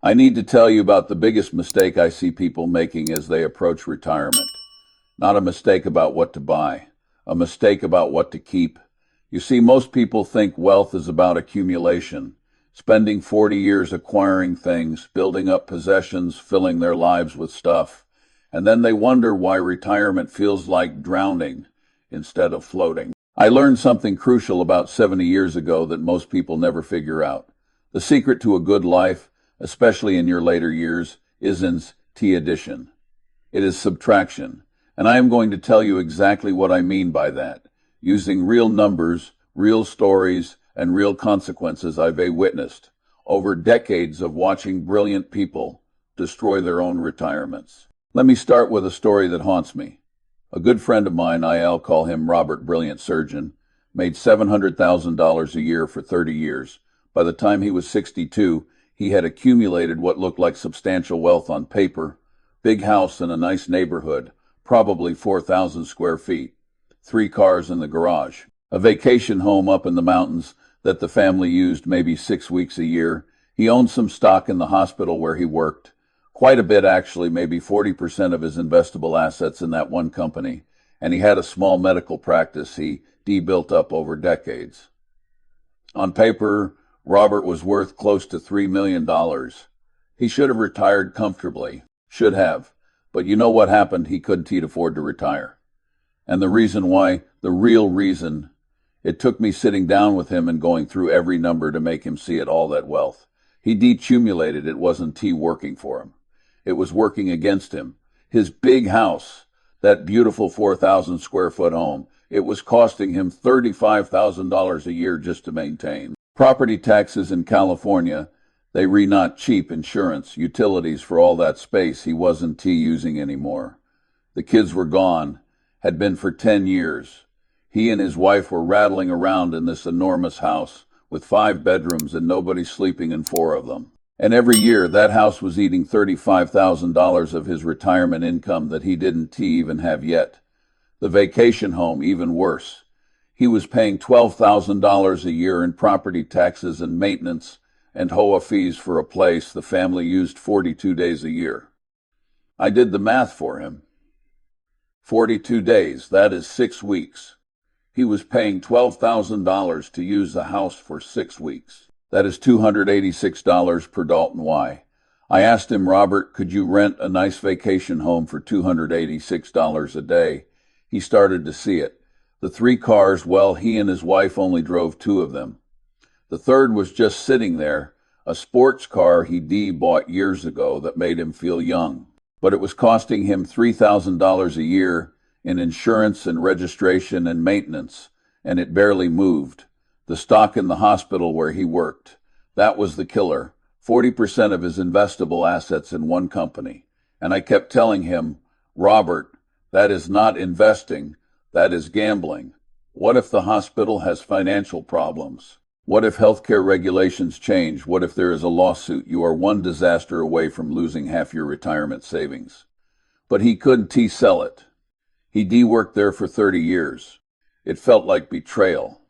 I need to tell you about the biggest mistake I see people making as they approach retirement. Not a mistake about what to buy, a mistake about what to keep. You see, most people think wealth is about accumulation, spending 40 years acquiring things, building up possessions, filling their lives with stuff, and then they wonder why retirement feels like drowning instead of floating. I learned something crucial about 70 years ago that most people never figure out. The secret to a good life, especially in your later years, isn't addition. It is subtraction. And I am going to tell you exactly what I mean by that, using real numbers, real stories, and real consequences I've witnessed over decades of watching brilliant people destroy their own retirements. Let me start with a story that haunts me. A good friend of mine, I'll call him Robert Brilliant Surgeon, made $700,000 a year for 30 years. By the time he was 62, he had accumulated what looked like substantial wealth on paper, big house in a nice neighborhood, probably 4,000 square feet, 3 cars in the garage, a vacation home up in the mountains that the family used maybe 6 weeks a year. He owned some stock in the hospital where he worked, quite a bit actually, maybe 40% of his investable assets in that one company, and he had a small medical practice he built up over decades. On paper, Robert was worth close to $3 million. He should have retired comfortably, should have. But you know what happened? He couldn't afford to retire. And the reason why, the real reason, it took me sitting down with him and going through every number to make him see it, all that wealth. He decumulated. It wasn't working for him. It was working against him. His big house, that beautiful 4,000 square foot home, it was costing him $35,000 a year just to maintain. Property taxes in California, they not cheap, insurance, utilities for all that space he wasn't using anymore. The kids were gone, had been for 10 years. He and his wife were rattling around in this enormous house with 5 bedrooms and nobody sleeping in 4 of them. And every year that house was eating $35,000 of his retirement income that he didn't even have yet. The vacation home, even worse. He was paying $12,000 a year in property taxes and maintenance and HOA fees for a place the family used 42 days a year. I did the math for him. 42 days, that is 6 weeks. He was paying $12,000 to use the house for 6 weeks. That is $286 per Dalton Y. I asked him, Robert, could you rent a nice vacation home for $286 a day? He started to see it. The 3 cars, well, he and his wife only drove 2 of them. The third was just sitting there, a sports car he bought years ago that made him feel young. But it was costing him $3,000 a year in insurance and registration and maintenance, and it barely moved. The stock in the hospital where he worked, that was the killer. 40% of his investable assets in one company. And I kept telling him, Robert, that is not investing, that is gambling. What if the hospital has financial problems? What if healthcare regulations change? What if there is a lawsuit? You are one disaster away from losing half your retirement savings. But he couldn't sell it. He worked there for 30 years. It felt like betrayal.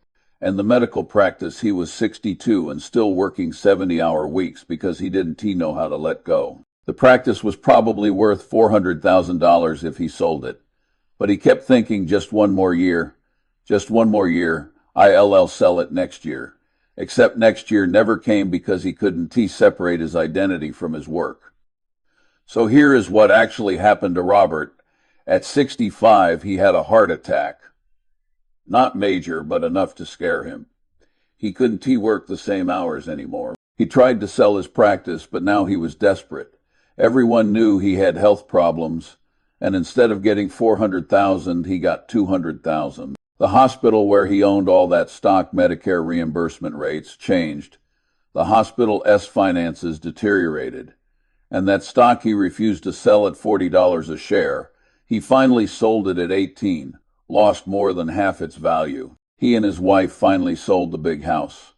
And the medical practice, he was 62 and still working 70-hour weeks because he didn't know how to let go. The practice was probably worth $400,000 if he sold it. But he kept thinking, just one more year, I'll sell it next year. Except next year never came because he couldn't separate his identity from his work. So here is what actually happened to Robert. At 65, he had a heart attack. Not major, but enough to scare him. He couldn't work the same hours anymore. He tried to sell his practice, but now he was desperate. Everyone knew he had health problems, and instead of getting $400,000, he got $200,000. The hospital where he owned all that stock, Medicare reimbursement rates changed. The hospital's finances deteriorated. And that stock he refused to sell at $40 a share, he finally sold it at $18, lost more than half its value. He and his wife finally sold the big house.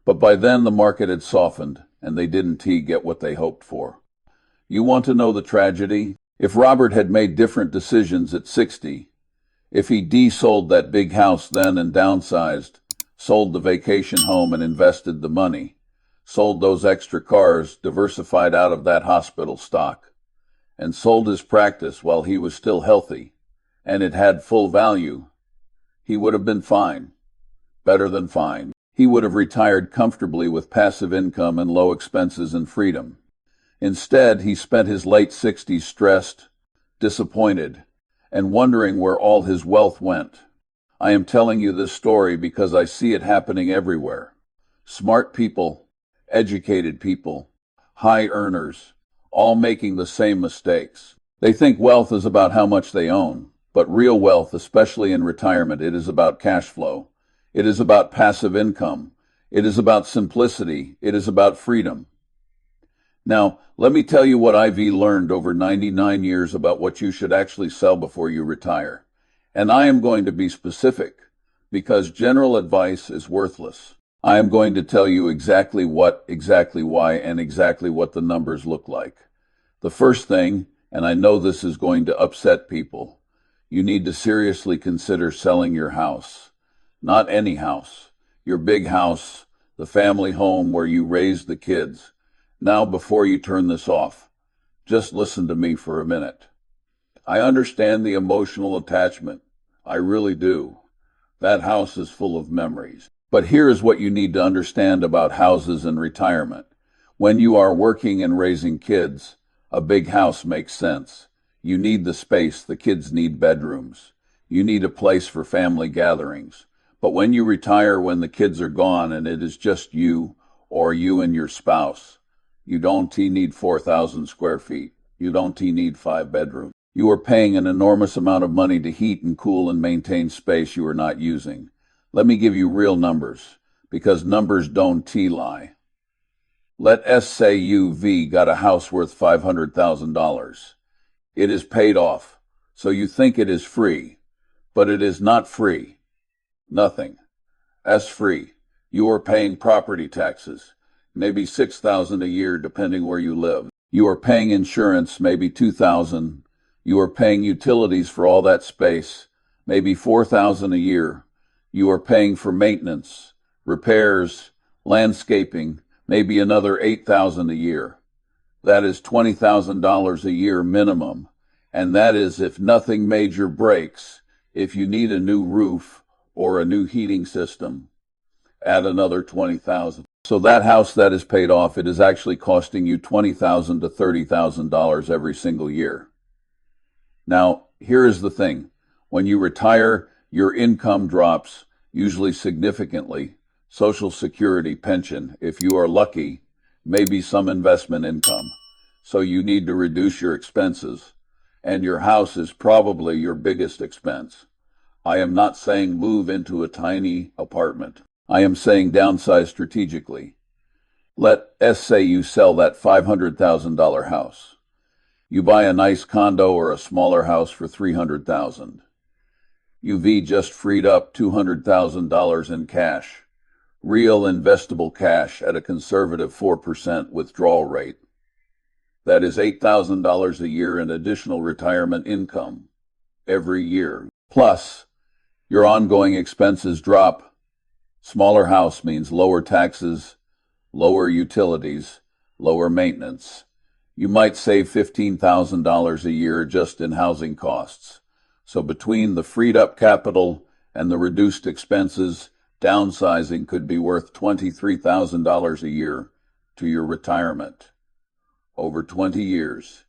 But by then the market had softened, and they didn't get what they hoped for. You want to know the tragedy? If Robert had made different decisions at 60, if he sold that big house then and downsized, sold the vacation home and invested the money, sold those extra cars, diversified out of that hospital stock, and sold his practice while he was still healthy, and it had full value, he would have been fine. Better than fine. He would have retired comfortably with passive income and low expenses and freedom. Instead, he spent his late 60s stressed, disappointed, and wondering where all his wealth went. I am telling you this story because I see it happening everywhere. Smart people, educated people, high earners, all making the same mistakes. They think wealth is about how much they own, but real wealth, especially in retirement, it is about cash flow. It is about passive income. It is about simplicity. It is about freedom. Now, let me tell you what I've learned over 99 years about what you should actually sell before you retire. And I am going to be specific, because general advice is worthless. I am going to tell you exactly what, exactly why, and exactly what the numbers look like. The first thing, and I know this is going to upset people, you need to seriously consider selling your house. Not any house, your big house, the family home where you raised the kids. Now, before you turn this off, just listen to me for a minute. I understand the emotional attachment. I really do. That house is full of memories. But here is what you need to understand about houses and retirement. When you are working and raising kids, a big house makes sense. You need the space. The kids need bedrooms. You need a place for family gatherings. But when you retire, when the kids are gone and it is just you or you and your spouse, you don't need 4,000 square feet. You don't need 5 bedrooms. You are paying an enormous amount of money to heat and cool and maintain space you are not using. Let me give you real numbers, because numbers don't lie. Let us say you got a house worth $500,000. It is paid off, so you think it is free, but it is not free. Nothing. As free. You are paying property taxes, maybe $6,000 a year depending where you live. You are paying insurance, maybe $2,000. You are paying utilities for all that space, maybe $4,000 a year. You are paying for maintenance, repairs, landscaping, maybe another $8,000 a year. That is $20,000 a year minimum, and that is if nothing major breaks. If you need a new roof or a new heating system, add another $20,000. So that house that is paid off, it is actually costing you $20,000 to $30,000 every single year. Now, here is the thing. When you retire, your income drops, usually significantly. Social Security, pension, if you are lucky, maybe some investment income. So you need to reduce your expenses. And your house is probably your biggest expense. I am not saying move into a tiny apartment. I am saying downsize strategically. Let's say you sell that $500,000 house. You buy a nice condo or a smaller house for $300,000. You've just freed up $200,000 in cash, real investable cash at a conservative 4% withdrawal rate. That is $8,000 a year in additional retirement income every year. Plus, your ongoing expenses drop. Smaller house means lower taxes, lower utilities, lower maintenance. You might save $15,000 a year just in housing costs. So between the freed up capital and the reduced expenses, downsizing could be worth $23,000 a year to your retirement. Over 20 years,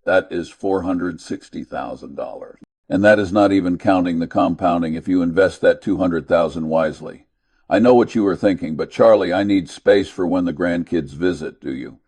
that is $460,000. And that is not even counting the compounding if you invest that $200,000 wisely. I know what you are thinking, but Charlie, I need space for when the grandkids visit, do you?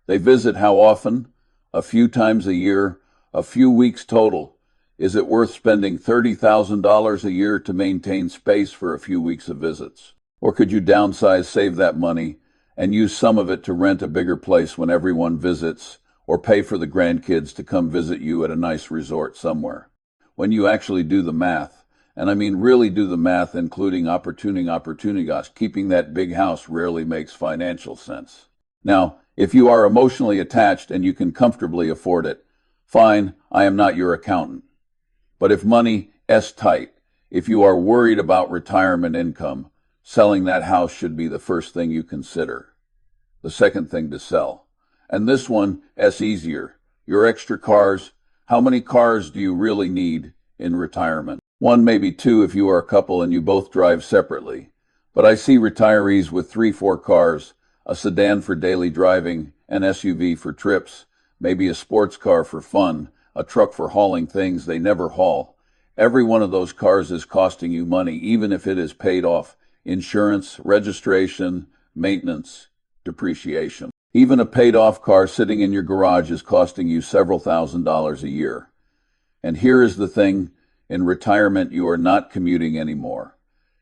They visit how often? A few times a year, a few weeks total. Is it worth spending $30,000 a year to maintain space for a few weeks of visits? Or could you downsize, save that money, and use some of it to rent a bigger place when everyone visits, or pay for the grandkids to come visit you at a nice resort somewhere? When you actually do the math, and I mean really do the math, including opportunity cost, keeping that big house rarely makes financial sense. Now, if you are emotionally attached and you can comfortably afford it, fine, I am not your accountant. But if money is tight, if you are worried about retirement income, selling that house should be the first thing you consider. the second thing to sell. And this one, S easier. Your extra cars. How many cars do you really need in retirement? One, maybe two if you are a couple and you both drive separately. But I see retirees with 3, 4 cars, a sedan for daily driving, an SUV for trips, maybe a sports car for fun, a truck for hauling things they never haul. Every one of those cars is costing you money, even if it is paid off. Insurance, registration, maintenance, depreciation. Even a paid-off car sitting in your garage is costing you several $1,000s a year. And here is the thing, in retirement you are not commuting anymore.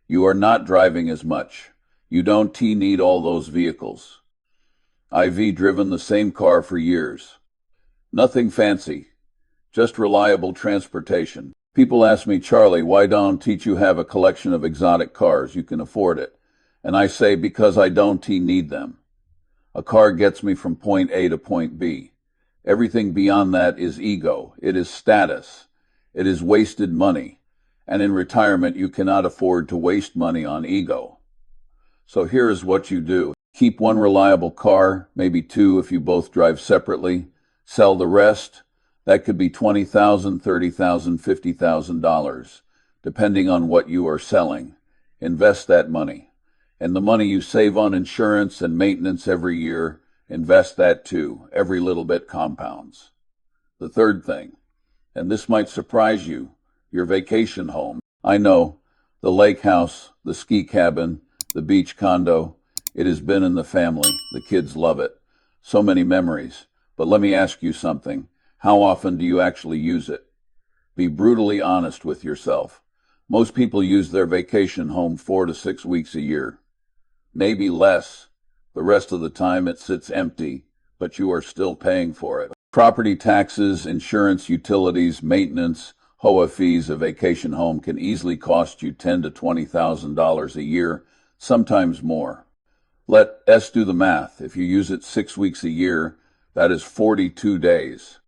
You are not driving as much. You don't need all those vehicles. I've driven the same car for years. Nothing fancy, just reliable transportation. People ask me, Charlie, why don't you have a collection of exotic cars? You can afford it. And I say, because I don't need them. A car gets me from point A to point B. Everything beyond that is ego. It is status. It is wasted money. And in retirement, you cannot afford to waste money on ego. So here is what you do. Keep one reliable car, maybe two if you both drive separately. Sell the rest. That could be $20,000, $30,000, $50,000, depending on what you are selling. Invest that money. And the money you save on insurance and maintenance every year, invest that too. Every little bit compounds. The third thing, and this might surprise you, your vacation home. I know, the lake house, the ski cabin, the beach condo, it has been in the family. The kids love it. So many memories. But let me ask you something. How often do you actually use it? Be brutally honest with yourself. Most people use their vacation home 4 to 6 weeks a year. Maybe less. The rest of the time it sits empty, but you are still paying for it. Property taxes, insurance, utilities, maintenance, HOA fees. A vacation home can easily cost you $10,000 to $20,000 a year, sometimes more. Let S do the math. If you use it 6 weeks a year, that is 42 days.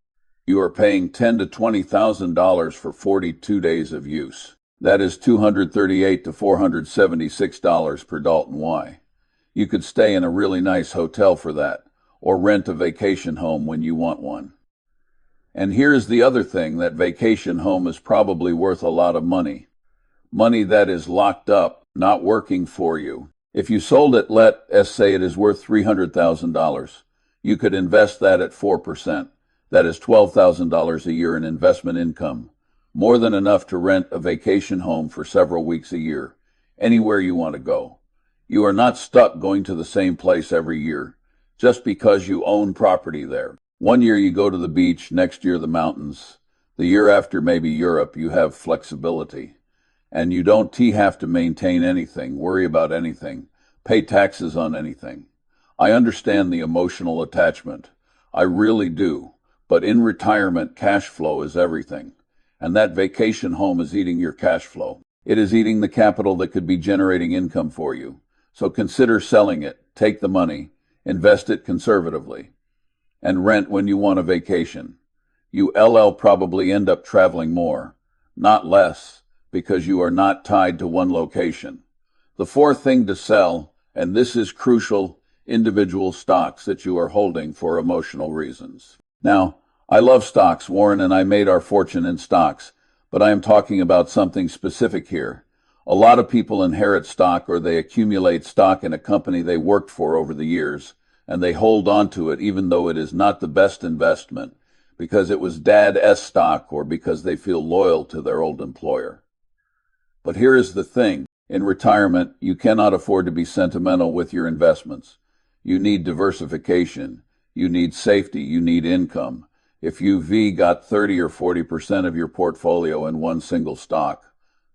You are paying $10,000 to $20,000 for 42 days of use. That is $238 to $476 per Dalton Y. You could stay in a really nice hotel for that, or rent a vacation home when you want one. And here's the other thing, that vacation home is probably worth a lot of money. Money that is locked up, not working for you. If you sold it, let us say it is worth $300,000. You could invest that at 4%. That is $12,000 a year in investment income. More than enough to rent a vacation home for several weeks a year, anywhere you want to go. You are not stuck going to the same place every year, just because you own property there. One year you go to the beach, next year the mountains. The year after maybe Europe. You have flexibility. And you don't have to maintain anything, worry about anything, pay taxes on anything. I understand the emotional attachment. I really do. But in retirement, cash flow is everything. And that vacation home is eating your cash flow. It is eating the capital that could be generating income for you. So consider selling it, take the money, invest it conservatively, and rent when you want a vacation. You probably end up traveling more, not less, because you are not tied to one location. The fourth thing to sell, and this is crucial, individual stocks that you are holding for emotional reasons. Now, I love stocks. Warren and I made our fortune in stocks, but I am talking about something specific here. A lot of people inherit stock, or they accumulate stock in a company they worked for over the years, and they hold on to it even though it is not the best investment, because it was Dad's stock or because they feel loyal to their old employer. But here is the thing. In retirement, you cannot afford to be sentimental with your investments. You need diversification. You need safety. You need income. If you got 30 or 40% of your portfolio in one single stock,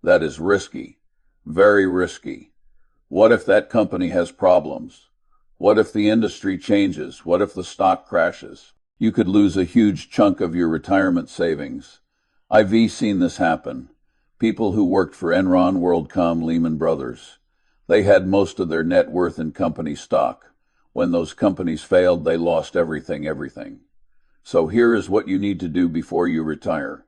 that is risky. Very risky. What if that company has problems? What if the industry changes? What if the stock crashes? You could lose a huge chunk of your retirement savings. I've seen this happen. People who worked for Enron, WorldCom, Lehman Brothers. They had most of their net worth in company stock. When those companies failed, they lost everything. So here is what you need to do before you retire.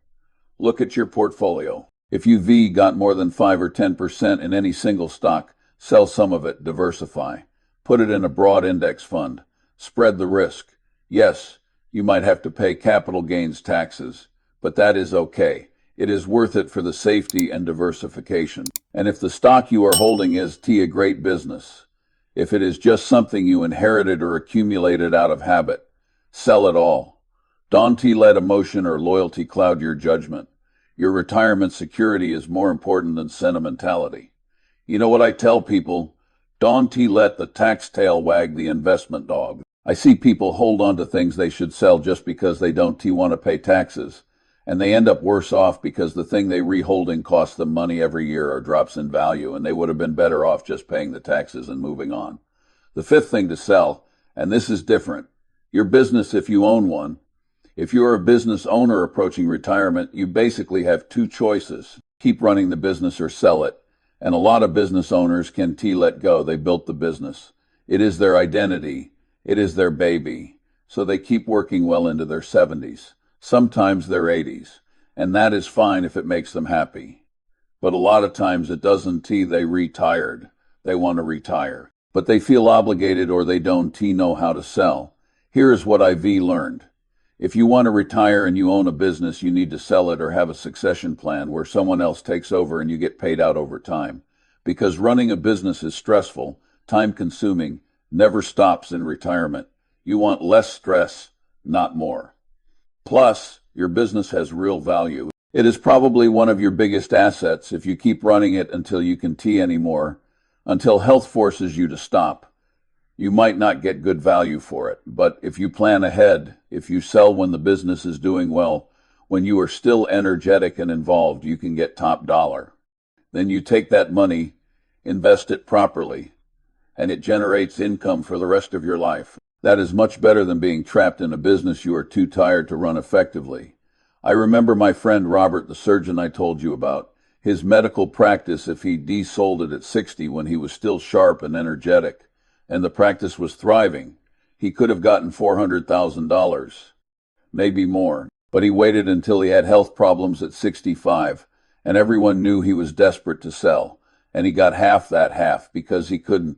Look at your portfolio. If you got more than 5 or 10% in any single stock, sell some of it, diversify. Put it in a broad index fund. Spread the risk. Yes, you might have to pay capital gains taxes, but that is okay. It is worth it for the safety and diversification. And if the stock you are holding is a great business, if it is just something you inherited or accumulated out of habit, sell it all. Don't let emotion or loyalty cloud your judgment. Your retirement security is more important than sentimentality. You know what I tell people? Don't let the tax tail wag the investment dog. I see people hold on to things they should sell just because they don't want to pay taxes, and they end up worse off because the thing they reholding costs them money every year or drops in value, and they would have been better off just paying the taxes and moving on. The fifth thing to sell, and this is different, your business if you own one. If you're a business owner approaching retirement, you basically have two choices. Keep running the business or sell it. And a lot of business owners can let go. They built the business. It is their identity. It is their baby. So they keep working well into their 70s, sometimes their 80s. And that is fine if it makes them happy. But a lot of times it doesn't. They retired. They want to retire. But they feel obligated or they don't know how to sell. Here is what I've learned. If you want to retire and you own a business, you need to sell it or have a succession plan where someone else takes over and you get paid out over time. Because running a business is stressful, time-consuming, never stops in retirement. You want less stress, not more. Plus, your business has real value. It is probably one of your biggest assets if you keep running it until you can anymore, until health forces you to stop. You might not get good value for it, but if you plan ahead, if you sell when the business is doing well, when you are still energetic and involved, you can get top dollar. Then you take that money, invest it properly, and it generates income for the rest of your life. That is much better than being trapped in a business you are too tired to run effectively. I remember my friend Robert, the surgeon I told you about, his medical practice if he de-sold it at 60 when he was still sharp and energetic, and the practice was thriving, he could have gotten $400,000, maybe more. But he waited until he had health problems at 65, and everyone knew he was desperate to sell, and he got half that half because he couldn't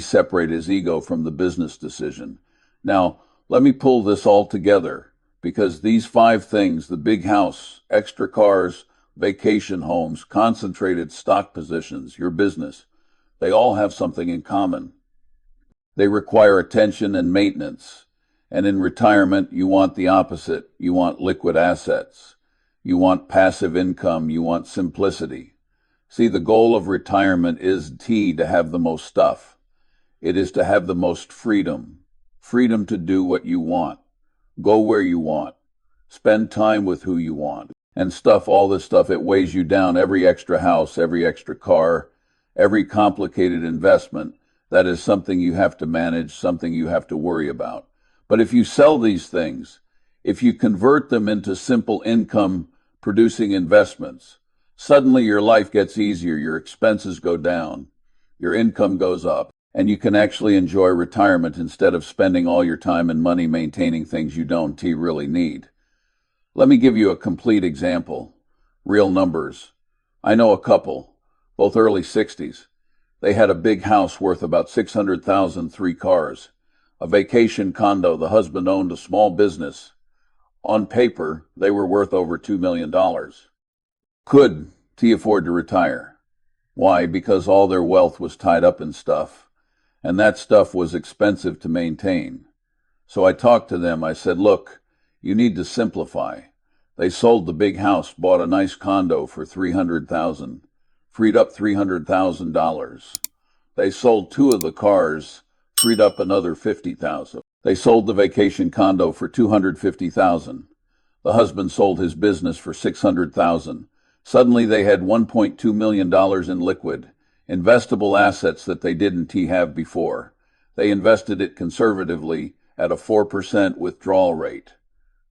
separate his ego from the business decision. Now, let me pull this all together, because these 5 things, the big house, extra cars, vacation homes, concentrated stock positions, your business, they all have something in common. They require attention and maintenance. And in retirement, you want the opposite. You want liquid assets. You want passive income. You want simplicity. See, the goal of retirement is to have the most stuff. It is to have the most freedom. Freedom to do what you want. Go where you want. Spend time with who you want. And all this stuff, it weighs you down. Every extra house, every extra car, every complicated investment. That is something you have to manage, something you have to worry about. But if you sell these things, if you convert them into simple income-producing investments, suddenly your life gets easier, your expenses go down, your income goes up, and you can actually enjoy retirement instead of spending all your time and money maintaining things you don't really need. Let me give you a complete example. Real numbers. I know a couple, both early 60s. They had a big house worth about $600,000, 3 cars. A vacation condo. The husband owned a small business. On paper, they were worth over $2 million. Could afford to retire. Why? Because all their wealth was tied up in stuff, and that stuff was expensive to maintain. So I talked to them. I said, look, you need to simplify. They sold the big house, bought a nice condo for $300,000. Freed up $300,000. They sold 2 of the cars, freed up another $50,000. They sold the vacation condo for $250,000. The husband sold his business for $600,000. Suddenly they had $1.2 million in liquid, investable assets that they didn't have before. They invested it conservatively at a 4% withdrawal rate.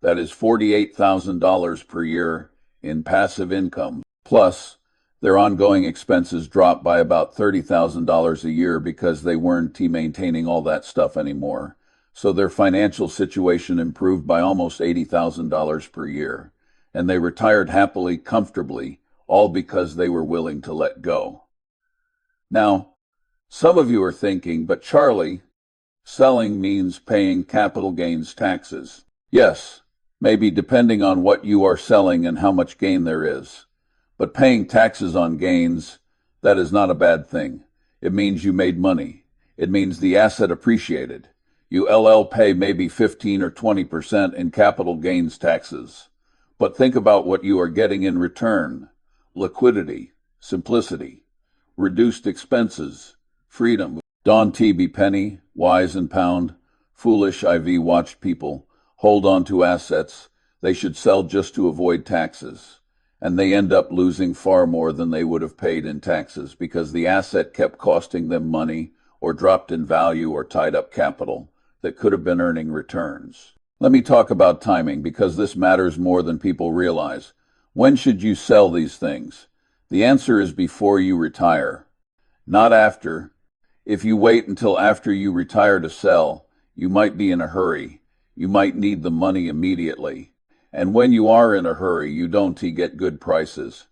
That is $48,000 per year in passive income. Plus, their ongoing expenses dropped by about $30,000 a year because they weren't maintaining all that stuff anymore. So their financial situation improved by almost $80,000 per year. And they retired happily, comfortably, all because they were willing to let go. Now, Some of you are thinking, but Charlie, selling means paying capital gains taxes. Yes, maybe depending on what you are selling and how much gain there is. But paying taxes on gains, that is not a bad thing. It means you made money. It means the asset appreciated. You pay maybe 15 or 20% in capital gains taxes. But think about what you are getting in return. Liquidity, simplicity, reduced expenses, freedom. Don T.B. Penny, Wise and Pound, foolish IV watched people hold on to assets they should sell just to avoid taxes. And they end up losing far more than they would have paid in taxes because the asset kept costing them money or dropped in value or tied up capital that could have been earning returns. Let me talk about timing because this matters more than people realize. When should you sell these things? The answer is before you retire, not after. If you wait until after you retire to sell, you might be in a hurry. You might need the money immediately. And when you are in a hurry, you don't get good prices.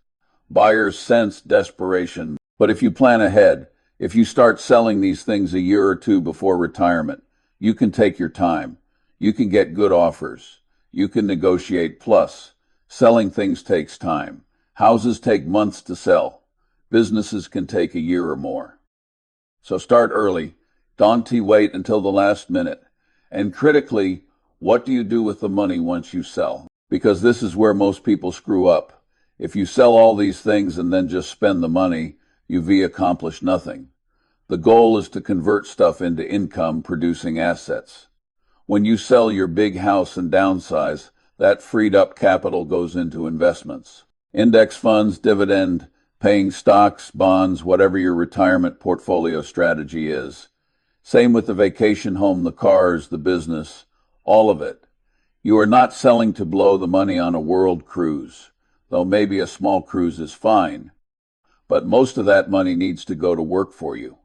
Buyers sense desperation. But if you plan ahead, if you start selling these things a year or two before retirement, you can take your time. You can get good offers. You can negotiate. Plus, selling things takes time. Houses take months to sell. Businesses can take a year or more. So start early. Don't wait until the last minute. And critically, what do you do with the money once you sell? Because this is where most people screw up. If you sell all these things and then just spend the money, you've accomplished nothing. The goal is to convert stuff into income-producing assets. When you sell your big house and downsize, that freed up capital goes into investments. Index funds, dividend, paying stocks, bonds, whatever your retirement portfolio strategy is. Same with the vacation home, the cars, the business, all of it. You are not selling to blow the money on a world cruise, though maybe a small cruise is fine. But most of that money needs to go to work for you.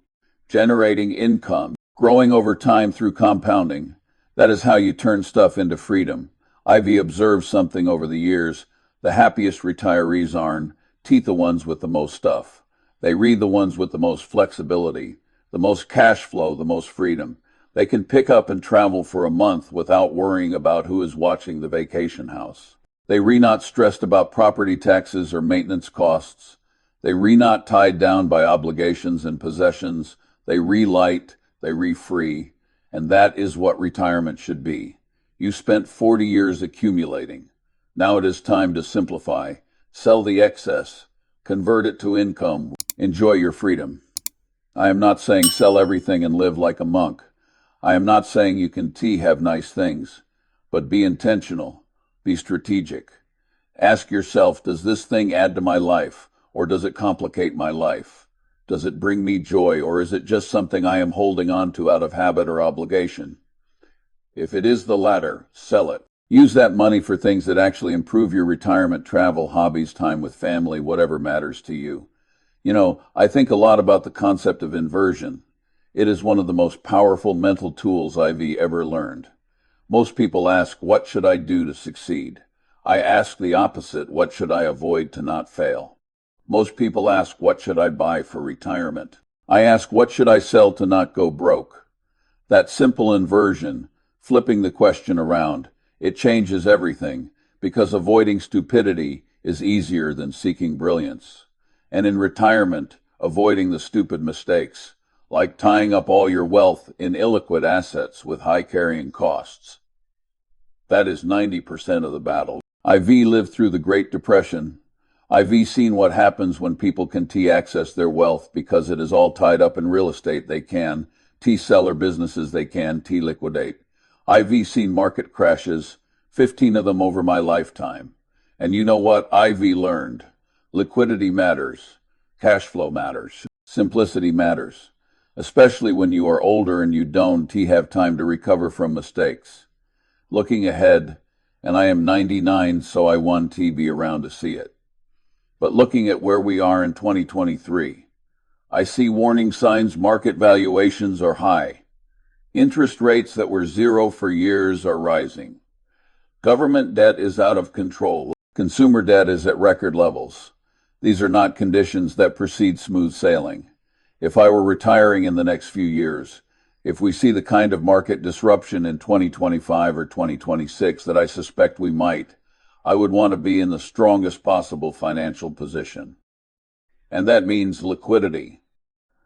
Generating income, growing over time through compounding. That is how you turn stuff into freedom. I've observed something over the years. The happiest retirees aren't the ones with the most stuff. They read the ones with the most flexibility, the most cash flow, the most freedom. They can pick up and travel for a month without worrying about who is watching the vacation house. They not stressed about property taxes or maintenance costs. They not tied down by obligations and possessions. They light, they free. And that is what retirement should be. You spent 40 years accumulating. Now it is time to simplify. Sell the excess. Convert it to income. Enjoy your freedom. I am not saying sell everything and live like a monk. I am not saying you can have nice things. But be intentional. Be strategic. Ask yourself, does this thing add to my life? Or does it complicate my life? Does it bring me joy? Or is it just something I am holding on to out of habit or obligation? If it is the latter, sell it. Use that money for things that actually improve your retirement, travel, hobbies, time with family, whatever matters to you. I think a lot about the concept of inversion. It is one of the most powerful mental tools I've ever learned. Most people ask, what should I do to succeed? I ask the opposite, what should I avoid to not fail? Most people ask, what should I buy for retirement? I ask, what should I sell to not go broke? That simple inversion, flipping the question around, it changes everything, because avoiding stupidity is easier than seeking brilliance. And in retirement, avoiding the stupid mistakes, like tying up all your wealth in illiquid assets with high carrying costs. That is 90% of the battle. I've lived through the Great Depression. I've seen what happens when people can access their wealth because it is all tied up in real estate they can, sell or businesses they can, liquidate. I've seen market crashes, 15 of them over my lifetime. And you know what I've learned? Liquidity matters. Cash flow matters. Simplicity matters. Especially when you are older and you don't have time to recover from mistakes. Looking ahead, and I am 99, so I want to be around to see it. But looking at where we are in 2023, I see warning signs. Market valuations are high. Interest rates that were zero for years are rising. Government debt is out of control. Consumer debt is at record levels. These are not conditions that precede smooth sailing. If I were retiring in the next few years, if we see the kind of market disruption in 2025 or 2026 that I suspect we might, I would want to be in the strongest possible financial position. And that means liquidity.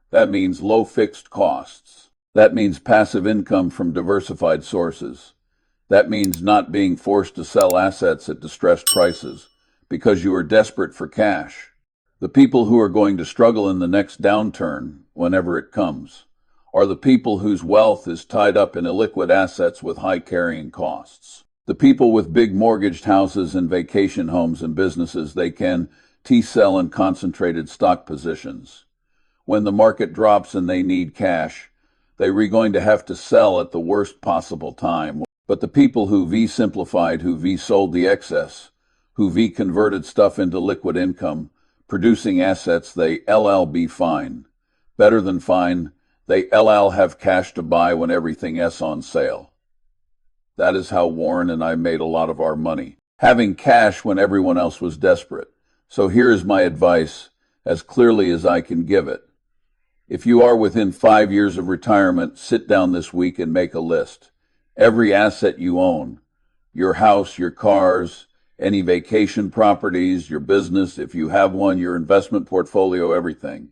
That means low fixed costs. That means passive income from diversified sources. That means not being forced to sell assets at distressed prices because you are desperate for cash. The people who are going to struggle in the next downturn, whenever it comes, are the people whose wealth is tied up in illiquid assets with high carrying costs. The people with big mortgaged houses and vacation homes and businesses they can T-sell in concentrated stock positions. When the market drops and they need cash, they're going to have to sell at the worst possible time. But the people who V-simplified, who V-sold the excess, who V-converted stuff into liquid income, producing assets, they LL be fine. Better than fine, they LL have cash to buy when everything else on sale. That is how Warren and I made a lot of our money, having cash when everyone else was desperate. So here is my advice, as clearly as I can give it. If you are within 5 years of retirement, sit down this week and make a list. Every asset you own, your house, your cars, any vacation properties, your business, if you have one, your investment portfolio, everything.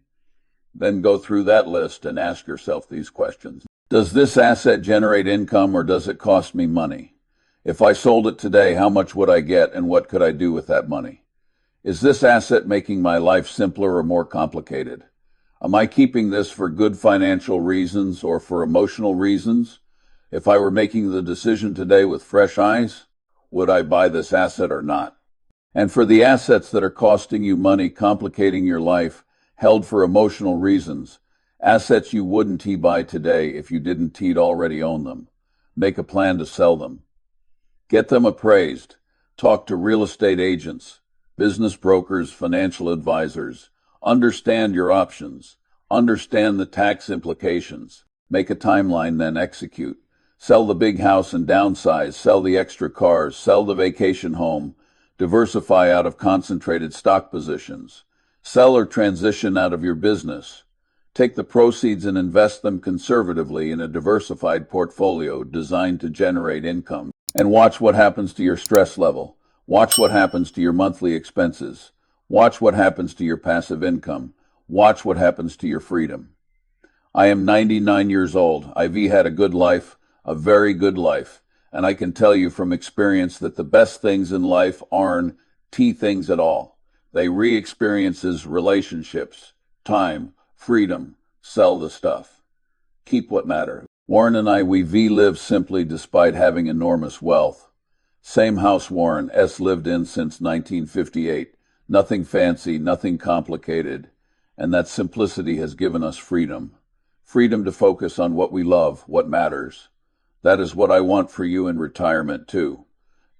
Then go through that list and ask yourself these questions. Does this asset generate income or does it cost me money? If I sold it today, how much would I get and what could I do with that money? Is this asset making my life simpler or more complicated? Am I keeping this for good financial reasons or for emotional reasons? If I were making the decision today with fresh eyes, would I buy this asset or not? And for the assets that are costing you money, complicating your life, held for emotional reasons, assets you wouldn't buy today if you didn't already own them, make a plan to sell them. Get them appraised. Talk to real estate agents, business brokers, financial advisors. Understand your options. Understand the tax implications. Make a timeline, then execute. Sell the big house and downsize. Sell the extra cars. Sell the vacation home. Diversify out of concentrated stock positions. Sell or transition out of your business. Take the proceeds and invest them conservatively in a diversified portfolio designed to generate income. And watch what happens to your stress level. Watch what happens to your monthly expenses. Watch what happens to your passive income. Watch what happens to your freedom. I am 99 years old. I've had a good life, a very good life. And I can tell you from experience that the best things in life aren't things at all. They re-experiences, relationships, time, freedom. Sell the stuff. Keep what matters. Warren and I, we live simply despite having enormous wealth. Same house Warren S. lived in since 1958. Nothing fancy, nothing complicated. And that simplicity has given us freedom. Freedom to focus on what we love, what matters. That is what I want for you in retirement too.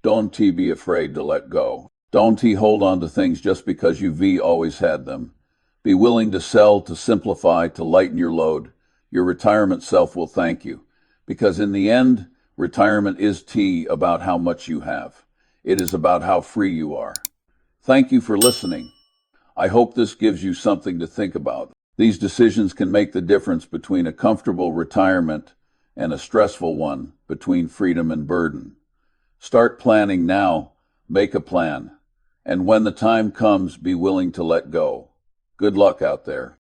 Don't be afraid to let go. Don't hold on to things just because you always had them. Be willing to sell, to simplify, to lighten your load. Your retirement self will thank you. Because in the end, retirement is about how much you have. It is about how free you are. Thank you for listening. I hope this gives you something to think about. These decisions can make the difference between a comfortable retirement and a stressful one, between freedom and burden. Start planning now. Make a plan. And when the time comes, be willing to let go. Good luck out there.